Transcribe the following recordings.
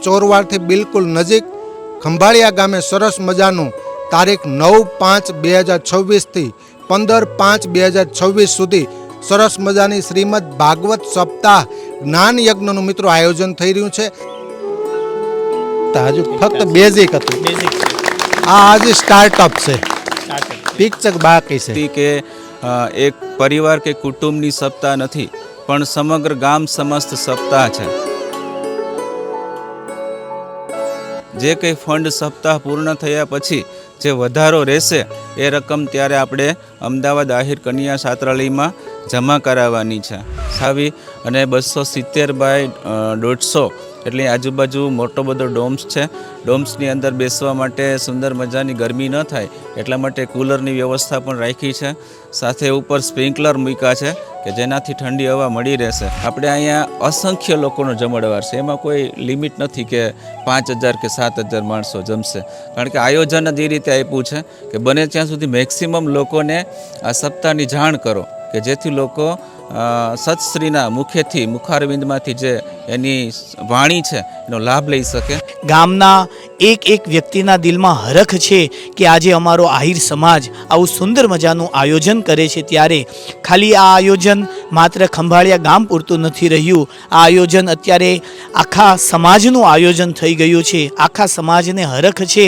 ચોરવાડથી બિલકુલ નજીક ખંભાળિયા ગામે સરસ મજાનું તારીખ 9/5/2026થી 15/5/2026 સુધી સરસ મજાની શ્રીમદ ભાગવત સપ્તાહ જ્ઞાન યજ્ઞનું મિત્રો આયોજન થઈ રહ્યું છે. હજુ ફક્ત બેઝિક હતું, આ આજે સ્ટાર્ટઅપ છે, પિક્ચર બાકી છે કે એક પરિવાર કે કુટુંબની સપ્તાહ નથી પણ સમગ્ર ગામ સમસ્ત સપ્તાહ છે. જે કંઈ ફંડ સપ્તાહ પૂર્ણ થયા પછી જે વધારો રહેશે એ રકમ ત્યારે આપણે અમદાવાદ આહિર કન્યા છાત્રાલયમાં જમા કરાવવાની છે. સાવી અને 270/150 એટલે આજુબાજુ મોટો બધો ડોમ્સ છે. ડોમ્સની અંદર બેસવા માટે સુંદર મજાની ગરમી ન થાય એટલા માટે કુલરની વ્યવસ્થા પણ રાખી છે. સાથે ઉપર સ્પ્રિંકલર મૂક્યા છે કે જેનાથી ઠંડી હવા મળી રહેશે. આપણે અહીંયા અસંખ્ય લોકોનો જમણવાર છે, એમાં કોઈ લિમિટ નથી કે 5000 કે 7000 માણસો જમશે. કારણ કે આયોજન જ એ રીતે આપ્યું છે કે બને ત્યાં સુધી મેક્સિમમ લોકોને આ સપ્તાહની જાણ કરો કે જેથી લોકો સતશ્રીના મુખેથી મુખારવિંદમાંથી જે એની વાણી છે એનો લાભ લઈ શકે. ગામના એક એક વ્યક્તિના દિલમાં હરખ છે કે આજે અમારો આહિર સમાજ આવું સુંદર મજાનું આયોજન કરે છે. ત્યારે ખાલી આ આયોજન માત્ર ખંભાળિયા ગામ પૂરતું નથી રહ્યું, આ આયોજન અત્યારે આખા સમાજનું આયોજન થઈ ગયું છે. આખા સમાજને હરખ છે.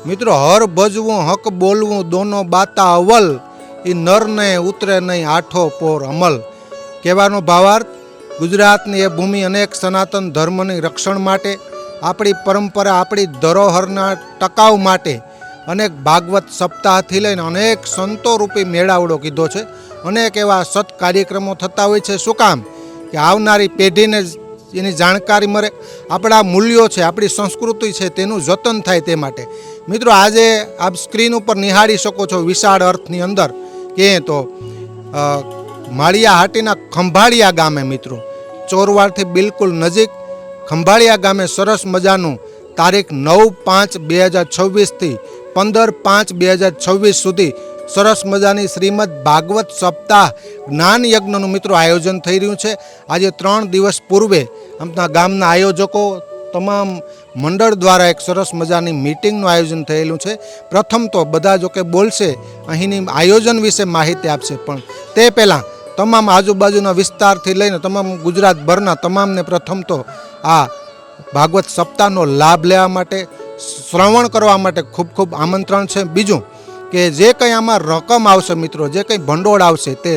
મિત્રો, હર ભજવું હક બોલવું દોનો બાતા અવલ, એ નરને ઉતરે નહીં આઠો પોર અમલ. કહેવાનો ભાવાર્થ, ગુજરાતની એ ભૂમિ અનેક સનાતન ધર્મની રક્ષણ માટે, આપણી પરંપરા આપણી ધરોહરના ટકાવ માટે અનેક ભાગવત સપ્તાહથી લઈને અનેક સંતો રૂપી મેળાવડો કીધો છે. અનેક એવા સત કાર્યક્રમો થતા હોય છે. શું કામ? કે આવનારી પેઢીને એની જાણકારી મળે, આપણા મૂલ્યો છે, આપણી સંસ્કૃતિ છે તેનું જતન થાય તે માટે. મિત્રો, આજે આપ સ્ક્રીન ઉપર નિહાળી શકો છો વિશાળ અર્થની અંદર કે તો માળિયા હાટીના ખંભાળિયા ગામે મિત્રો ચોરવાડથી બિલકુલ નજીક ખંભાળિયા ગામે સરસ મજાનું તારીખ 9/5/2026થી 15/5/2026 સુધી સરસ મજાની શ્રીમદ ભાગવત સપ્તાહ જ્ઞાન યજ્ઞનું મિત્રો આયોજન થઈ રહ્યું છે. આજે 3 દિવસ પૂર્વે આમના ગામના આયોજકો તમામ મંડળ દ્વારા એક સરસ મજાની મિટિંગનું આયોજન થયેલું છે. પ્રથમ તો બધા જો કે બોલશે, અહીંની આયોજન વિશે માહિતી આપશે, પણ તે પહેલાં તમામ આજુબાજુના વિસ્તારથી લઈને તમામ ગુજરાતભરના તમામને પ્રથમ તો આ ભાગવત સપ્તાહનો લાભ લેવા માટે, શ્રવણ કરવા માટે ખૂબ ખૂબ આમંત્રણ છે. બીજું કે જે કંઈ આમાં રકમ આવશે મિત્રો, જે કંઈ ભંડોળ આવશે તે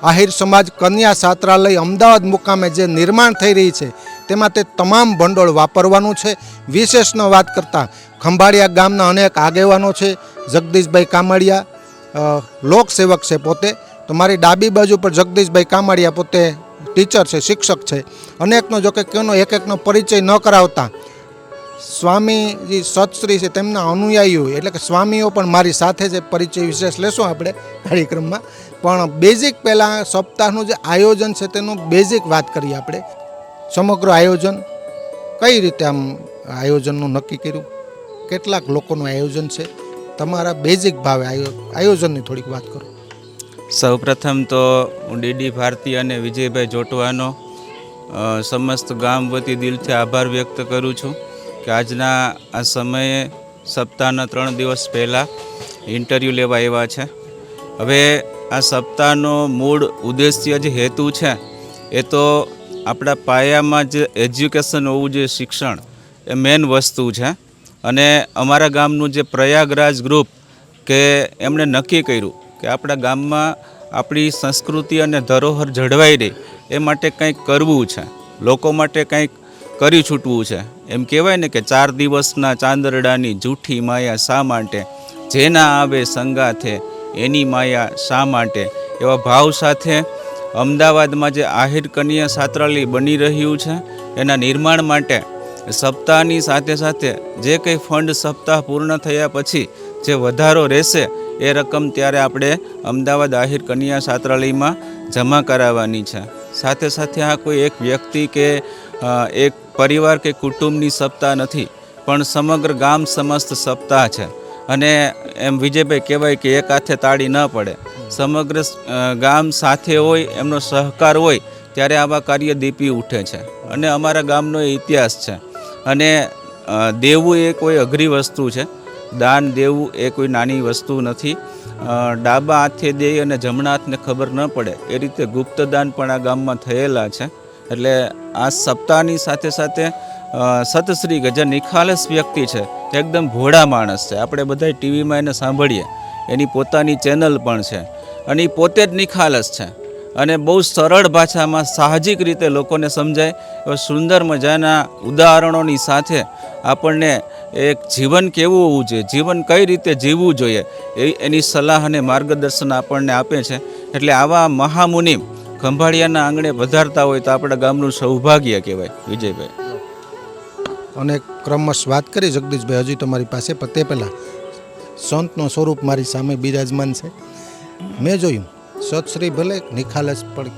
આહિર સમાજ કન્યા છાત્રાલય અમદાવાદ મુકામે જે નિર્માણ થઈ રહી છે તેમાં તે તમામ ભંડોળ વાપરવાનું છે. વિશેષનો વાત કરતાં ખંભાળિયા ગામના અનેક આગેવાનો છે. જગદીશભાઈ કામડિયા લોકસેવક છે પોતે, તો મારી ડાબી બાજુ પર જગદીશભાઈ કામડિયા પોતે ટીચર છે, શિક્ષક છે. અનેકનો જો કે કેનો એક એકનો પરિચય ન કરાવતા સ્વામીજી સતશ્રી છે તેમના અનુયાયીઓ એટલે કે સ્વામીઓ પણ મારી સાથે છે. પરિચય વિશેષ લેશું આપણે કાર્યક્રમમાં, પણ બેઝિક પહેલાં સપ્તાહનું જે આયોજન છે તેનું બેઝિક વાત કરીએ આપણે. સમગ્ર આયોજન કઈ રીતે આમ આયોજનનું નક્કી કર્યું, કેટલાક લોકોનું આયોજન છે, તમારા બેઝિક ભાવે આયોજનની થોડીક વાત કરો. સૌપ્રથમ તો હું ડીડી ભારતી અને વિજયભાઈ જોટવાનો સમસ્ત ગામ વતી દિલથી આભાર વ્યક્ત કરું છું કે આજના આ સમયે સપ્તાહના 3 દિવસ પહેલાં ઇન્ટરવ્યૂ લેવા આવ્યા છે. હવે આ સપ્તાહનો મૂળ ઉદ્દેશ્ય જે હેતુ છે એ તો આપણા પાયામાં જે એજ્યુકેશન હોવું જોઈએ, શિક્ષણ, એ મેન વસ્તુ છે. અને અમારા ગામનું જે પ્રયાગરાજ ગ્રુપ કે એમણે નક્કી કર્યું કે આપણા ગામમાં આપણી સંસ્કૃતિ અને ધરોહર જળવાઈ રહે એ માટે કંઈક કરવું છે, લોકો માટે કંઈક કરી છૂટવું છે. એમ કહેવાય ને કે 4 દિવસના ચાંદરડાની જૂઠી માયા શા માટે, જેના આવે સંગાથે એની માયા શા માટે, એવા ભાવ સાથે અમદાવાદમાં જે આહિર કન્યા છાત્રાલય બની રહ્યું છે એના નિર્માણ માટે સપ્તાહની સાથે સાથે જે કંઈ ફંડ સપ્તાહ પૂર્ણ થયા પછી જે વધારો રહેશે એ રકમ ત્યારે આપણે અમદાવાદ આહિર કન્યા છાત્રાલયમાં જમા કરાવવાની છે. સાથે સાથે આ કોઈ એક વ્યક્તિ કે એક પરિવાર કે કુટુંબની સપ્તાહ નથી પણ સમગ્ર ગામ સમસ્ત સપ્તાહ છે. અને એમ વિજયભાઈ કહેવાય કે એક હાથે તાળી ન પડે, સમગ્ર ગામ સાથે હોય, એમનો સહકાર હોય ત્યારે આવા કાર્ય દીપી ઉઠે છે. અને અમારા ગામનો એ ઇતિહાસ છે. અને દેવું એ કોઈ અઘરી વસ્તુ છે. દાન દેવું એ કોઈ નાની વસ્તુ નથી. ડાબા હાથે દે અને જમણા હાથને ખબર ન પડે એ રીતે ગુપ્તદાન પણ આ ગામમાં થયેલા છે. એટલે આ સપ્તાહની સાથે સાથે સતશ્રી ગજા નિખાલસ વ્યક્તિ છે, તે એકદમ ભોળા માણસ છે. આપણે બધા ટીવીમાં એને સાંભળીએ, એની પોતાની ચેનલ પણ છે અને એ પોતે જ નિખાલસ છે અને બહુ સરળ ભાષામાં સાહજિક રીતે લોકોને સમજાય એવા સુંદર મજાના ઉદાહરણોની સાથે આપણને એક જીવન કેવું હોવું જોઈએ, જીવન કઈ રીતે જીવવું જોઈએ એની સલાહ અને માર્ગદર્શન આપણને આપે છે. એટલે આવા મહામુનિ ખંભાળિયાના આંગણે પધારતા હોય તો આપણા ગામનું સૌભાગ્ય કહેવાય. વિજયભાઈ અને ક્રમશ વાત કરી જગદીશભાઈ હજી તમારી પાસે, પણ તે પહેલાં સંતનો સ્વરૂપ મારી સામે બિરાજમાન છે. મેં જોયું સતશ્રી ભલે નિખાલસ પણ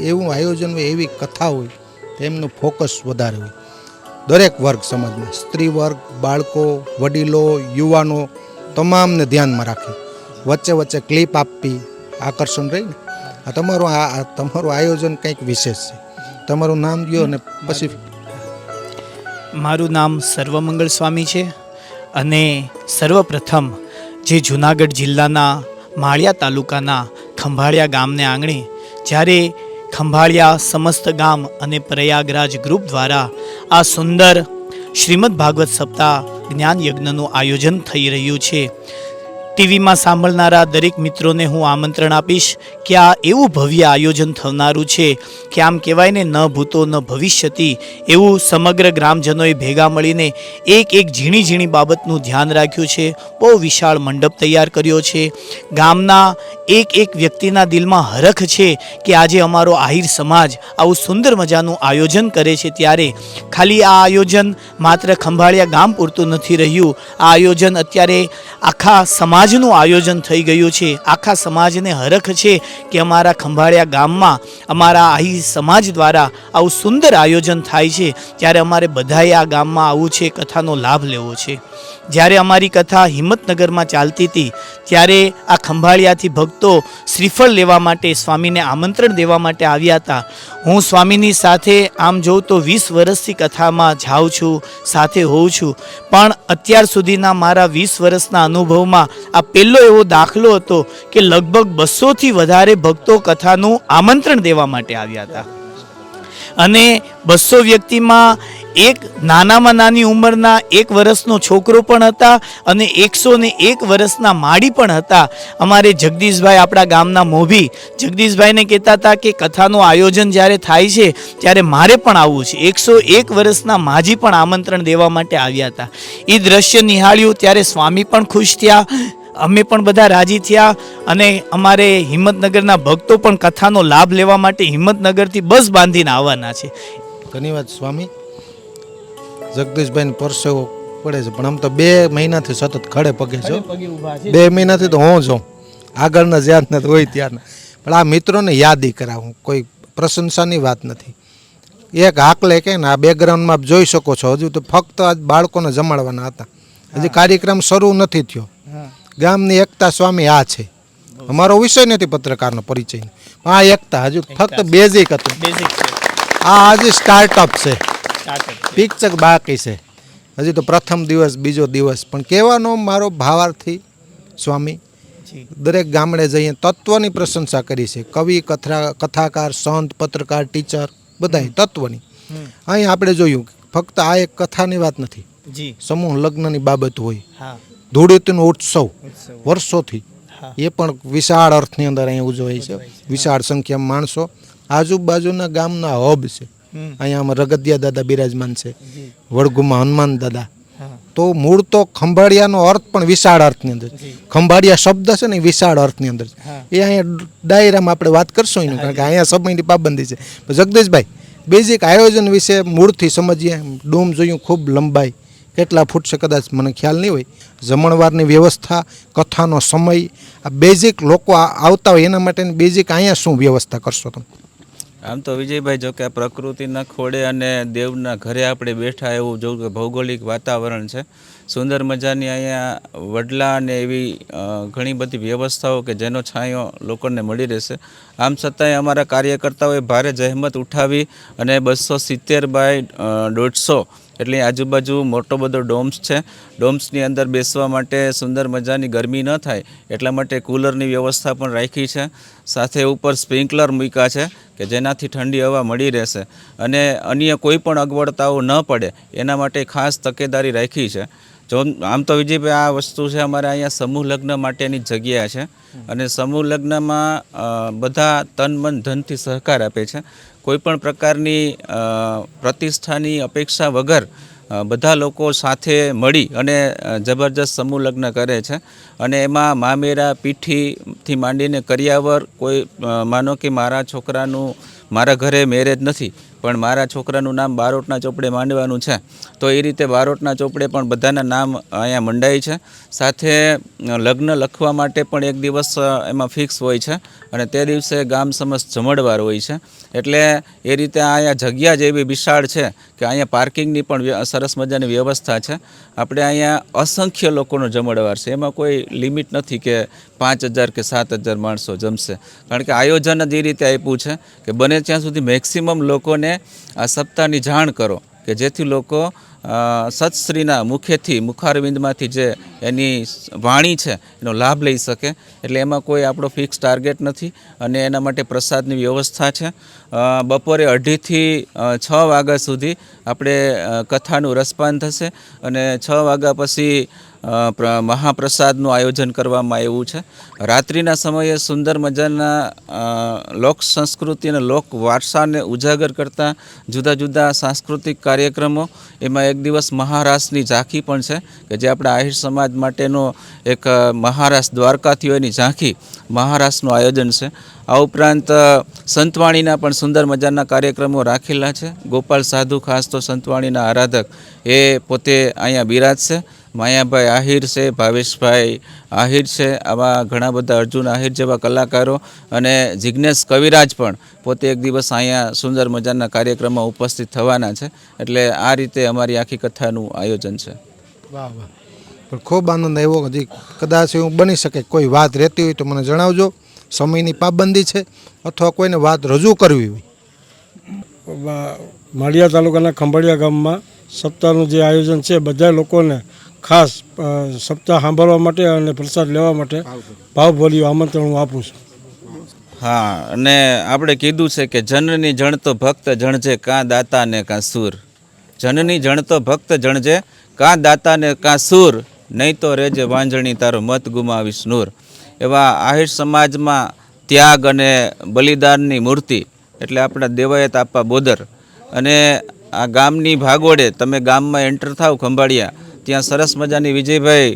એવું આયોજન હોય, એવી કથા હોય, તેમનું ફોકસ વધારે હોય. દરેક વર્ગ સમાજમાં, સ્ત્રી વર્ગ, બાળકો, વડીલો, યુવાનો તમામને ધ્યાનમાં રાખે. વચ્ચે વચ્ચે ક્લિપ આપવી, આકર્ષણ રહી ને. તમારું આયોજન કંઈક વિશેષ છે. તમારું નામ દો અને પછી. મારું નામ સર્વમંગળ સ્વામી છે અને સર્વપ્રથમ જે જૂનાગઢ જિલ્લાના માળિયા તાલુકાના ખંભાળિયા ગામને આંગણે જ્યારે ખંભાળિયા સમસ્ત ગામ અને પ્રયાગરાજ ગ્રુપ દ્વારા આ સુંદર શ્રીમદ ભાગવત સપ્તાહ જ્ઞાન યજ્ઞનું આયોજન થઈ રહ્યું છે, ટીવીમાં સાંભળનારા દરેક મિત્રોને હું આમંત્રણ આપીશ કે આ એવું ભવ્ય આયોજન થનારું છે કે આમ કહેવાય ને, ન ભૂતો ન ભવિષ્યતિ એવું સમગ્ર ગ્રામજનોએ ભેગા મળીને એક એક ઝીણી ઝીણી બાબતનું ધ્યાન રાખ્યું છે. બહુ વિશાળ મંડપ તૈયાર કર્યો છે. ગામના એક એક વ્યક્તિના દિલમાં હરખ છે કે આજે અમારો આહિર સમાજ આવું સુંદર મજાનું આયોજન કરે છે. ત્યારે ખાલી આ આયોજન માત્ર ખંભાળિયા ગામ પૂરતું નથી રહ્યું. આ આયોજન અત્યારે આખા સમાજનું આયોજન થઈ ગયું છે. આખા સમાજને હરખ છે કે અમારા ખંભાળિયા ગામમાં અમારા આહિર સમાજ દ્વારા આવું સુંદર આયોજન થાય છે. ત્યારે અમારે બધાએ આ ગામમાં આવવું છે, કથાનો લાભ લેવો છે. જ્યારે અમારી કથા હિંમતનગરમાં ચાલતી હતી ત્યારે આ ખંભાળિયાથી ભક્તો શ્રીફળ લેવા માટે સ્વામીને આમંત્રણ દેવા માટે આવ્યા હતા. હું સ્વામીની સાથે આમ જોઉં તો 20 વર્ષથી કથામાં જાઉં છું, સાથે હોઉં છું, પણ અત્યાર સુધીના મારા 20 વર્ષના અનુભવમાં આ પહેલો એવો દાખલો હતો કે લગભગ 200થી વધારે ભક્તો કથાનું આમંત્રણ દેવા માટે આવ્યા હતા. અને 200 વ્યક્તિમાં એક નાનામાં નાની ઉંમરના 1 વર્ષનો છોકરો પણ હતા અને 101 વર્ષના માળી પણ હતા. અમારે જગદીશભાઈ, આપણા ગામના મોભી જગદીશભાઈને કહેતા હતા કે કથાનું આયોજન જ્યારે થાય છે ત્યારે મારે પણ આવવું છે. 101 વર્ષના માજી પણ આમંત્રણ દેવા માટે આવ્યા હતા. એ દ્રશ્ય નિહાળ્યું ત્યારે સ્વામી પણ ખુશ થયા, અમે પણ બધા રાજી થયા અને અમારે હિંમતનગરના ભક્તો પણ કથાનો લાભ લેવા માટે હિંમતનગરથી બસ બાંધીને આવવાના છે. ધન્યવાદ સ્વામી. જગદીશભાઈને પરસેવો પડે છે, પણ આમ તો 2 મહિનાથી સતત ખડે પગે છો. 2 મહિનાથી તો હું જો આગળના જ્યાં હોય ત્યારના. પણ આ મિત્રોને યાદી કરાવું, કોઈ પ્રશંસાની વાત નથી. એક હાકલે કે ને આ બેકગ્રાઉન્ડમાં આપ જોઈ શકો છો, હજુ તો ફક્ત આજ બાળકોને જમાડવાના હતા, હજી કાર્યક્રમ શરૂ નથી થયો. ગામની એકતા સ્વામી આ છે. અમારો વિષય નથી પત્રકારનો પરિચય, આ એકતા હજુ ફક્ત બેઝિક હતું. આ હજી સ્ટાર્ટઅપ છે, પિક્ચર બાકી છે. હજી તો પ્રથમ દિવસ, બીજો દિવસ. પણ કહેવાનો મારો ભાવાર્થી સ્વામી દરેક ગામડે જઈએ તત્વની પ્રશંસા કરી છે. કવિ, કથાકાર, સંત, પત્રકાર, ટીચર, બધાય તત્વની. અહીં આપણે જોયું ફક્ત આ એક કથાની વાત નથી, સમૂહ લગ્નની બાબત હોય, ધૂળેટીનો ઉત્સવ વર્ષોથી, એ પણ વિશાળ અર્થની અંદર અહીં ઉજવાય છે. વિશાળ સંખ્યામાં માણસો, આજુબાજુના ગામના હબ છે. અહીંયા રગદિયા દાદા બિરાજમાન છે, વડગુમાં હનુમાન દાદા. તો મૂળ તો ખંભાળિયાનો અર્થ પણ વિશાળ અર્થની અંદર, ખંભાળિયા શબ્દ છે ને વિશાળ અર્થની અંદર છે. એ અહીંયા ડાયરામાં આપણે વાત કરશું એનું, કારણ કે અહીંયા સમયની પાબંદી છે. જગદીશભાઈ, બેઝિક આયોજન વિશે મૂળથી સમજીએ. ડોમ જોયું, ખૂબ લંબાઈ કેટલા ફૂટ છે કદાચ મને ખ્યાલ નહીં હોય. જમણવારની વ્યવસ્થા, કથાનો સમય, આ બેઝિક લોકો આવતા હોય એના માટેની બેઝિક અહીંયા શું વ્યવસ્થા કરશો તમે? આમ તો વિજયભાઈ જો કે આ પ્રકૃતિના ખોળે અને દેવના ઘરે આપણે બેઠા એવું જો કે ભૌગોલિક વાતાવરણ છે. સુંદર મજાની અહીંયા વડલા અને એવી ઘણી બધી વ્યવસ્થાઓ કે જેનો છાંયો લોકોને મળી રહેશે. આમ છતાંય અમારા કાર્યકર્તાઓએ ભારે જહેમત ઉઠાવી અને 270 બાય 150 એટલે આજુબાજુ મોટો બધો ડોમ્સ છે. ડોમ્સની અંદર બેસવા માટે સુંદર મજાની ગરમી ન થાય એટલા માટે કુલરની વ્યવસ્થા પણ રાખી છે. સાથે ઉપર સ્પ્રિંકલર મૂક્યા છે કે જેનાથી ઠંડી હવા મળી રહેશે અને અન્ય કોઈ પણ અગવડતાઓ ન પડે એના માટે ખાસ તકેદારી રાખી છે. જો આમ તો વિજયભાઈ આ વસ્તુ છે અમારે અહીંયા સમૂહ લગ્ન માટેની જગ્યા છે અને સમૂહ લગ્નમાં બધા તન મન ધનથી સહકાર આપે છે. કોઈ પણ પ્રકારની પ્રતિષ્ઠાની અપેક્ષા વગર બધા લોકો સાથે મળી અને જબરજસ્ત સમૂહ લગ્ન કરે છે અને એમાં મામેરા પીઠીથી માંડીને કરિયાવર કોઈ માનો કે મારા છોકરાનું મારા ઘરે મેરેજ નથી પણ મારા છોકરાનું નામ બારોટના ચોપડે માંડવાનું છે તો એ રીતે બારોટના ચોપડે પણ બધાના નામ અહીંયા મંડાય છે. સાથે લગ્ન લખવા માટે પણ એક દિવસ એમાં ફિક્સ હોય છે અને તે દિવસે ગામ સમસ્ત જમણવાર હોય છે. એટલે એ રીતે અહીંયા જગ્યા જ એવી વિશાળ છે કે અહીંયા પાર્કિંગની પણ સરસ મજાની વ્યવસ્થા છે. આપણે અહીંયા અસંખ્ય લોકોનો જમણવાર છે, એમાં કોઈ લિમિટ નથી કે 5000 કે 7000 માણસો જમશે. કારણ કે આયોજન જ એ રીતે આપ્યું છે કે બને ત્યાં સુધી મેક્સિમમ લોકોને આ સપ્તાહની જાણ કરો કે જેથી લોકો સતશ્રીના મુખેથી મુખારવિંદમાંથી જે એની વાણી છે એનો લાભ લઈ શકે. એટલે એમાં કોઈ આપણો ફિક્સ ટાર્ગેટ નથી અને એના માટે પ્રસાદની વ્યવસ્થા છે. બપોરે 2:30 થી 6 વાગ્યા સુધી આપણે કથાનું રસપાન થશે અને 6 વાગ્યા પછી મહાપ્રસાદનું આયોજન કરવામાં આવ્યું છે. રાત્રિના સમયે સુંદર મજાના લોક સંસ્કૃતિ અને લોક વારસાને ઉજાગર કરતા જુદા જુદા સાંસ્કૃતિક કાર્યક્રમો. એમાં એક દિવસ મહારાસની ઝાંખી પણ છે કે જે આપણા આહિર સમાજ માટેનો એક મહારાસ દ્વારકાથી હોયની ઝાંખી મહારાસનું આયોજન છે. આ ઉપરાંત સંતવાણીના પણ સુંદર મજાના કાર્યક્રમો રાખેલા છે. ગોપાલ સાધુ ખાસ તો સંતવાણીના આરાધક એ પોતે અહીંયા બિરાજશે. માયાભાઈ આહિર છે, ભાવેશભાઈ આહિર છે, આવા ઘણા બધા અર્જુન આહિર જેવા કલાકારો અને જિજ્ઞેશ કવિરાજ પણ પોતે એક દિવસ અહીંયા સુંદર મજાના કાર્યક્રમમાં ઉપસ્થિત થવાના છે. એટલે આ રીતે અમારી આખી કથાનું આયોજન છે. વાહ વાહ, પણ ખૂબ આનંદ આવ્યો. હજી કદાચ એવું બની શકે કોઈ વાત રહેતી હોય તો મને જણાવજો. સમયની પાબંદી છે અથવા કોઈને વાત રજૂ કરવી હોય. માળિયા તાલુકાના ખંભાળિયા ગામમાં સપ્તાહનું જે આયોજન છે બધા લોકોને ખાસ સપ્તાહ સાંભળવા માટે અને પ્રસાદ લેવા માટે ભાવભર્યું આમંત્રણ હું આપું છું. હા, અને આપણે કીધું છે કે જનની જણ તો ભક્ત જણજે કાં દાતા ને કાં સૂર. જનની જણ તો ભક્ત જણજે કાં દાતા ને કાં સૂર, નહીં તો રેજે વાંજણી તારો મત ગુમાવીશ નૂર. એવા આહિર સમાજમાં ત્યાગ અને બલિદાનની મૂર્તિ એટલે આપણા દેવાયત આપા બોદર. અને આ ગામની ભાગોળે તમે ગામમાં એન્ટર થાવ ખંભાળિયા ત્યાં સરસ મજાની વિજયભાઈ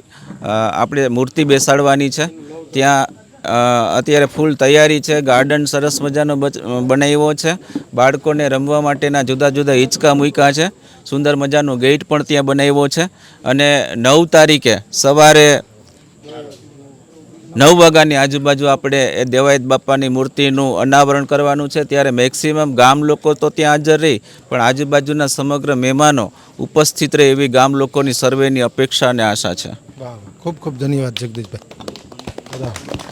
આપણે મૂર્તિ બેસાડવાની છે. ત્યાં અત્યારે ફૂલ તૈયારી છે. ગાર્ડન સરસ મજાનો બનાવ્યો છે. બાળકોને રમવા માટેના જુદા જુદા હિંચકા મૂક્યા છે. સુંદર મજાનો ગેટ પણ ત્યાં બનાવ્યો છે. અને 9 તારીખે સવારે 9 વાગ્યાની આજુબાજુ આપણે એ દેવાયત બાપાની મૂર્તિનું અનાવરણ કરવાનું છે. ત્યારે મેક્સિમમ ગામ લોકો તો ત્યાં હાજર રહી પણ આજુબાજુના સમગ્ર મહેમાનો ઉપસ્થિત રહે એવી ગામ લોકોની સર્વેની અપેક્ષા અને આશા છે. વાહ વાહ, ખૂબ ખૂબ ધન્યવાદ જગદીશભાઈ.